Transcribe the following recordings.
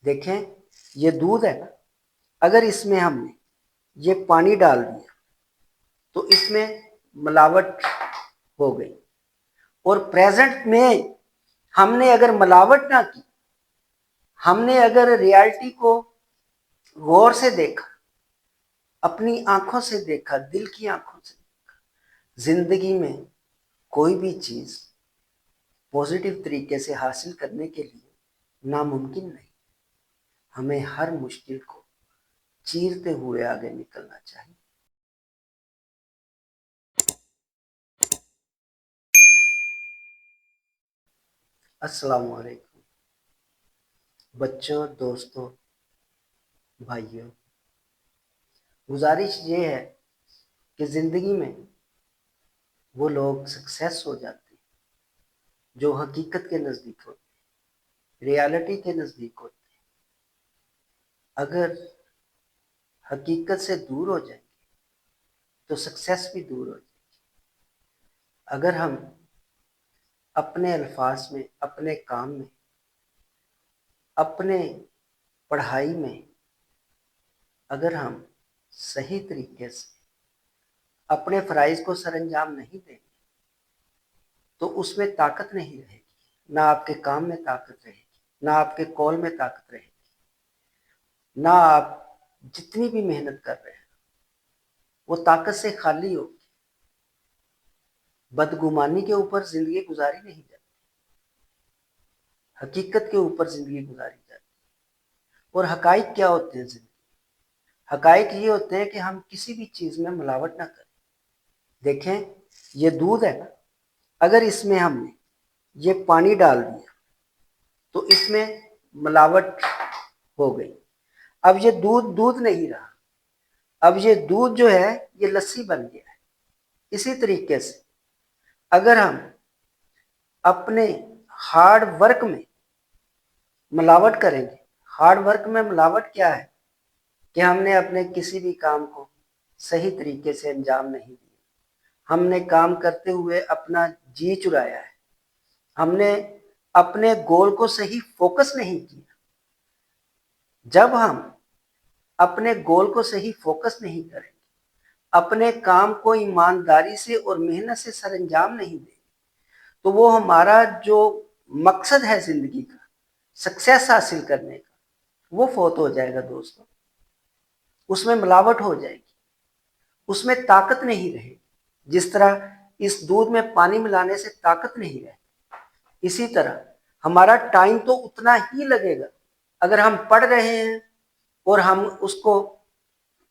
دیکھیں یہ دودھ ہے نا، اگر اس میں ہم نے یہ پانی ڈال دیا تو اس میں ملاوٹ ہو گئی، اور پریزنٹ میں ہم نے اگر ملاوٹ نہ کی، ہم نے اگر ریالٹی کو غور سے دیکھا، اپنی آنکھوں سے دیکھا، دل کی آنکھوں سے دیکھا، زندگی میں کوئی بھی چیز پازیٹیو طریقے سے حاصل کرنے کے لیے ناممکن نہیں۔ ہمیں ہر مشکل کو چیرتے ہوئے آگے نکلنا چاہیے۔ السلام علیکم بچوں، دوستوں، بھائیوں، گزارش یہ ہے کہ زندگی میں وہ لوگ سکسیس ہو جاتے ہیں جو حقیقت کے نزدیک ہوتے ہیں، ریالٹی کے نزدیک ہوتے ہیں۔ اگر حقیقت سے دور ہو جائیں گے تو سکسیس بھی دور ہو جائے گی۔ اگر ہم اپنے الفاظ میں، اپنے کام میں، اپنے پڑھائی میں اگر ہم صحیح طریقے سے اپنے فرائض کو سر انجام نہیں دیں گے تو اس میں طاقت نہیں رہے گی۔ نہ آپ کے کام میں طاقت رہے گی، نہ آپ کے قول میں طاقت رہے گی، نہ آپ جتنی بھی محنت کر رہے ہیں وہ طاقت سے خالی ہوگی۔ بدگمانی کے اوپر زندگی گزاری نہیں جاتی، حقیقت کے اوپر زندگی گزاری جاتی ہے۔ اور حقائق کیا ہوتے ہیں زندگی؟ حقائق یہ ہوتے ہیں کہ ہم کسی بھی چیز میں ملاوٹ نہ کریں۔ دیکھیں یہ دودھ ہے نا، اگر اس میں ہم نے یہ پانی ڈال دیا تو اس میں ملاوٹ ہو گئی۔ اب یہ دودھ نہیں رہا، اب یہ دودھ جو ہے یہ لسی بن گیا ہے۔ اسی طریقے سے اگر ہم اپنے ہارڈ ورک میں ملاوٹ کریں گے، ہارڈ ورک میں ملاوٹ کیا ہے کہ ہم نے اپنے کسی بھی کام کو صحیح طریقے سے انجام نہیں دیا، ہم نے کام کرتے ہوئے اپنا جی چرایا ہے، ہم نے اپنے گول کو صحیح فوکس نہیں کیا۔ جب ہم اپنے گول کو صحیح فوکس نہیں کریں گے، اپنے کام کو ایمانداری سے اور محنت سے سر انجام نہیں دیں گے، تو وہ ہمارا جو مقصد ہے زندگی کا، سکسیس حاصل کرنے کا، وہ فوت ہو جائے گا دوستوں۔ اس میں ملاوٹ ہو جائے گی، اس میں طاقت نہیں رہے گی۔ جس طرح اس دودھ میں پانی ملانے سے طاقت نہیں رہے، اسی طرح ہمارا ٹائم تو اتنا ہی لگے گا۔ اگر ہم پڑھ رہے ہیں اور ہم اس کو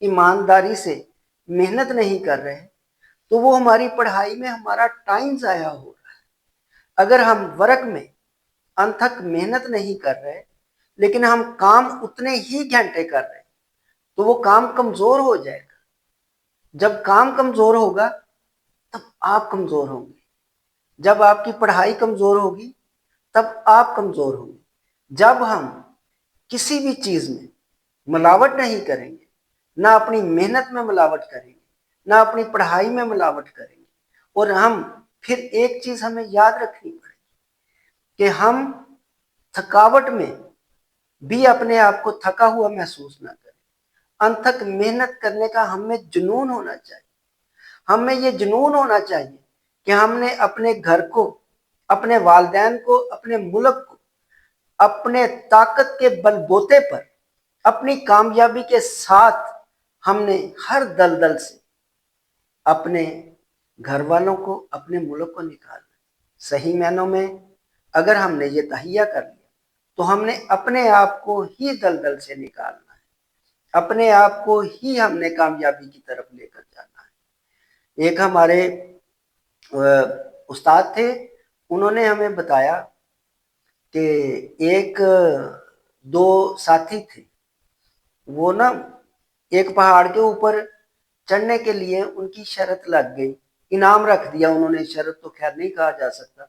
ایمانداری سے محنت نہیں کر رہے تو وہ ہماری پڑھائی میں ہمارا ٹائم ضائع ہو رہا ہے۔ اگر ہم ورک میں انتھک محنت نہیں کر رہے لیکن ہم کام اتنے ہی گھنٹے کر رہے تو وہ کام کمزور ہو جائے گا۔ جب کام کمزور ہوگا تب آپ کمزور ہوں گے، جب آپ کی پڑھائی کمزور ہوگی تب آپ کمزور ہوں گے۔ جب ہم کسی بھی چیز میں ملاوٹ نہیں کریں گے، نہ اپنی محنت میں ملاوٹ کریں گے، نہ اپنی پڑھائی میں ملاوٹ کریں گے، اور ہم پھر ایک چیز ہمیں یاد رکھنی پڑے گی کہ ہم تھکاوٹ میں بھی اپنے آپ کو تھکا ہوا محسوس نہ کریں۔ انتھک محنت کرنے کا ہم میں جنون ہونا چاہیے۔ ہم میں یہ جنون ہونا چاہیے کہ ہم نے اپنے گھر کو، اپنے والدین کو، اپنے ملک کو اپنے طاقت کے بل بوتے پر، اپنی کامیابی کے ساتھ ہم نے ہر دلدل سے اپنے گھر والوں کو، اپنے ملک کو نکالنا۔ صحیح معنوں میں اگر ہم نے یہ تہیہ کر لیا تو ہم نے اپنے آپ کو ہی دلدل سے نکالنا ہے، اپنے آپ کو ہی ہم نے کامیابی کی طرف لے کر جانا ہے۔ ایک ہمارے استاد تھے، انہوں نے ہمیں بتایا کہ ایک دو ساتھی تھے، وہ نا ایک پہاڑ کے اوپر چڑھنے کے لیے ان کی شرط لگ گئی، انعام رکھ دیا انہوں نے، شرط تو خیر نہیں کہا جا سکتا،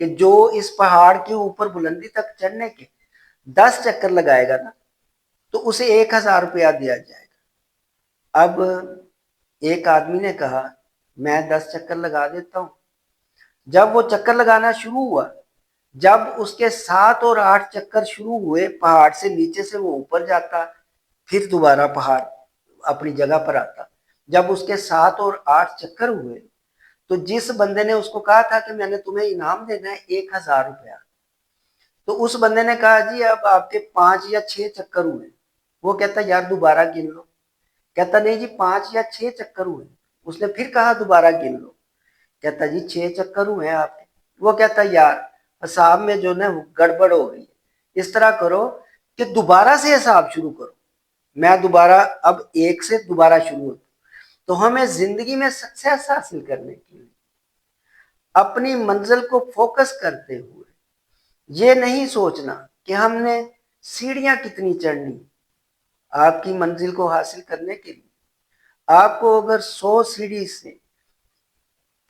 کہ جو اس پہاڑ کے اوپر بلندی تک چڑھنے کے 10 چکر لگائے گا نا تو اسے 1000 روپیہ دیا جائے گا۔ اب ایک آدمی نے کہا میں 10 چکر لگا دیتا ہوں۔ جب وہ چکر لگانا شروع ہوا، جب اس کے 7 اور 8 چکر شروع ہوئے پہاڑ سے نیچے سے وہ اوپر جاتا، پھر دوبارہ پہاڑ اپنی جگہ پر آتا۔ جب اس کے 7 اور 8 چکر ہوئے تو جس بندے نے اس کو کہا تھا کہ میں نے تمہیں انعام دینا ہے 1000 روپیہ، تو اس بندے نے کہا جی اب آپ کے 5 یا 6 چکر ہوئے۔ وہ کہتا یار دوبارہ گن لو۔ کہتا نہیں جی 5 یا 6 چکر ہوئے۔ اس نے پھر کہا دوبارہ گن لو۔ کہتا جی 6 چکر ہوئے ہیں آپ کے۔ وہ کہتا یار حساب میں جو نا گڑبڑ ہو گئی ہے، اس طرح کرو کہ دوبارہ سے حساب شروع کرو، میں دوبارہ اب 1 سے دوبارہ شروع ہوتا۔ تو ہمیں زندگی میں سکسیس حاصل کرنے کے لیے اپنی منزل کو فوکس کرتے ہوئے یہ نہیں سوچنا کہ ہم نے سیڑھیاں کتنی چڑھنی۔ آپ کی منزل کو حاصل کرنے کے لیے آپ کو اگر 100 سیڑھی سے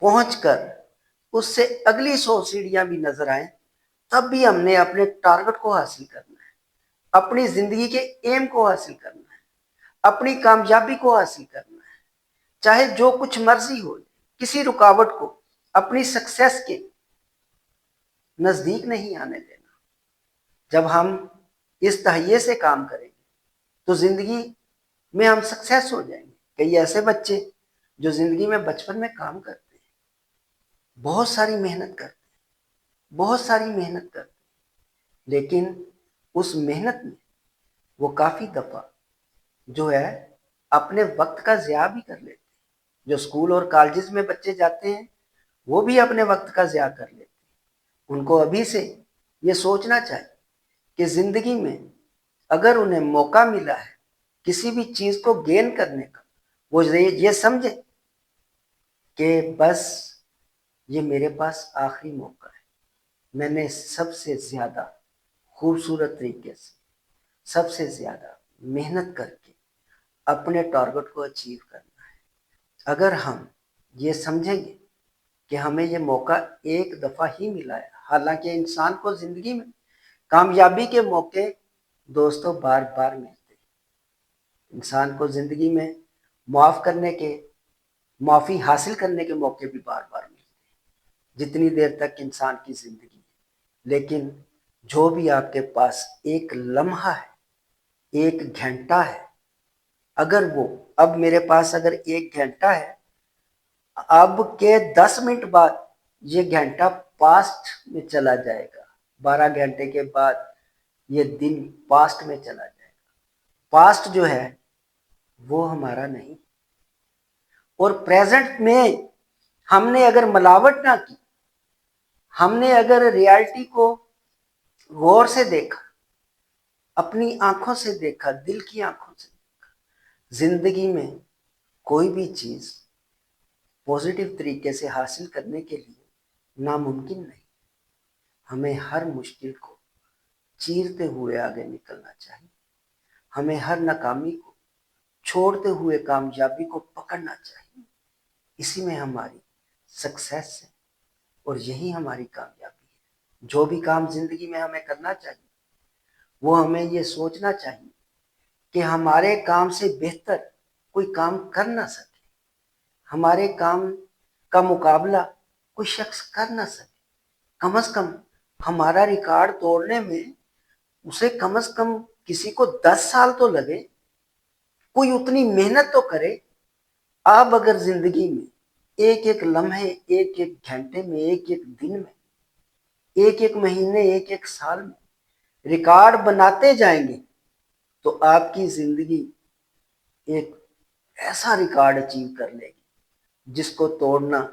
پہنچ کر اس سے اگلی 100 سیڑھیاں بھی نظر آئیں، تب بھی ہم نے اپنے ٹارگٹ کو حاصل کرنا ہے، اپنی زندگی کے ایم کو حاصل کرنا ہے، اپنی کامیابی کو حاصل کرنا ہے، چاہے جو کچھ مرضی ہو۔ کسی رکاوٹ کو اپنی سکسیس کے نزدیک نہیں آنے دینا۔ جب ہم اس تہیے سے کام کریں گے تو زندگی میں ہم سکسیس ہو جائیں گے۔ کئی ایسے بچے جو زندگی میں بچپن میں کام کرتے ہیں، بہت ساری محنت کرتے ہیں، بہت ساری محنت کرتے ہیں، لیکن اس محنت میں وہ کافی دفعہ جو ہے اپنے وقت کا ضیاع بھی کر لیتے ہیں۔ جو اسکول اور کالجز میں بچے جاتے ہیں وہ بھی اپنے وقت کا ضیاع کر لیتے ہیں۔ ان کو ابھی سے یہ سوچنا چاہیے کہ زندگی میں اگر انہیں موقع ملا ہے کسی بھی چیز کو گین کرنے کا، وہ یہ سمجھے کہ بس یہ میرے پاس آخری موقع ہے، میں نے سب سے زیادہ خوبصورت طریقے سے، سب سے زیادہ محنت کر کے اپنے ٹارگٹ کو اچیو کرنا ہے۔ اگر ہم یہ سمجھیں گے کہ ہمیں یہ موقع ایک دفعہ ہی ملا ہے، حالانکہ انسان کو زندگی میں کامیابی کے موقع دوستوں بار بار ملتے ہیں۔ انسان کو زندگی میں معافی حاصل کرنے کے موقع بھی بار بار ملتے ہیں، جتنی دیر تک انسان کی زندگی ہے۔ لیکن جو بھی آپ کے پاس ایک لمحہ ہے، ایک گھنٹہ ہے، اگر وہ اب میرے پاس اگر 1 گھنٹہ ہے، اب کے 10 منٹ بعد یہ گھنٹہ پاسٹ میں چلا جائے گا، 12 گھنٹے کے بعد یہ دن پاسٹ میں چلا جائے گا۔ پاسٹ جو ہے وہ ہمارا نہیں، اور پریزنٹ میں ہم نے اگر ملاوٹ نہ کی، ہم نے اگر ریالٹی کو غور سے دیکھا، اپنی آنکھوں سے دیکھا، دل کی آنکھوں سے دیکھا، زندگی میں کوئی بھی چیز پوزیٹیو طریقے سے حاصل کرنے کے لیے ناممکن نہیں۔ ہمیں ہر مشکل کو چیرتے ہوئے آگے نکلنا چاہیے، ہمیں ہر ناکامی کو چھوڑتے ہوئے کامیابی کو پکڑنا چاہیے۔ اسی میں ہماری سکسیس ہے اور یہی ہماری کامیابی ہے۔ جو بھی کام زندگی میں ہمیں کرنا چاہیے وہ ہمیں یہ سوچنا چاہیے کہ ہمارے کام سے بہتر کوئی کام کر نہ سکے، ہمارے کام کا مقابلہ کوئی شخص کر نہ سکے۔ کم از کم ہمارا ریکارڈ توڑنے میں اسے کم از کم کسی کو 10 سال تو لگے، کوئی اتنی محنت تو کرے۔ آپ اگر زندگی میں ایک ایک لمحے، ایک ایک گھنٹے میں، ایک ایک دن میں، ایک ایک مہینے، ایک ایک سال میں ریکارڈ بناتے جائیں گے تو آپ کی زندگی ایک ایسا ریکارڈ اچیو کر لے گی جس کو توڑنا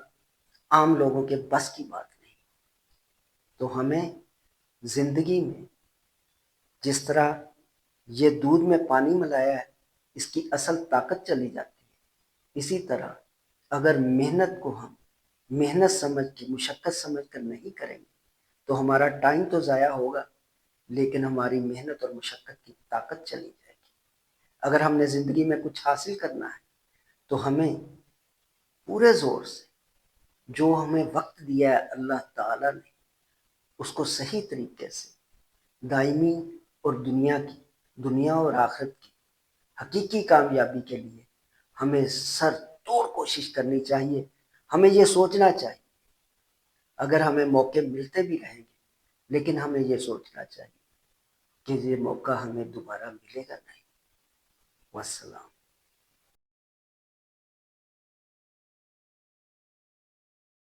عام لوگوں کے بس کی بات نہیں۔ تو ہمیں زندگی میں جس طرح یہ دودھ میں پانی ملایا ہے اس کی اصل طاقت چلی جاتی ہے، اسی طرح اگر محنت کو ہم محنت سمجھ کے، مشقت سمجھ کر نہیں کریں گے تو ہمارا ٹائم تو ضائع ہوگا، لیکن ہماری محنت اور مشقت کی طاقت چلی جائے گی۔ اگر ہم نے زندگی میں کچھ حاصل کرنا ہے تو ہمیں پورے زور سے جو ہمیں وقت دیا ہے اللہ تعالیٰ نے، اس کو صحیح طریقے سے دائمی اور دنیا اور آخرت کی حقیقی کامیابی کے لیے ہمیں سر توڑ کوشش کرنی چاہیے۔ ہمیں یہ سوچنا چاہیے اگر ہمیں موقع ملتے بھی رہیں گے لیکن ہمیں یہ سوچنا چاہیے کہ یہ موقع ہمیں دوبارہ ملے گا نہیں۔ والسلام۔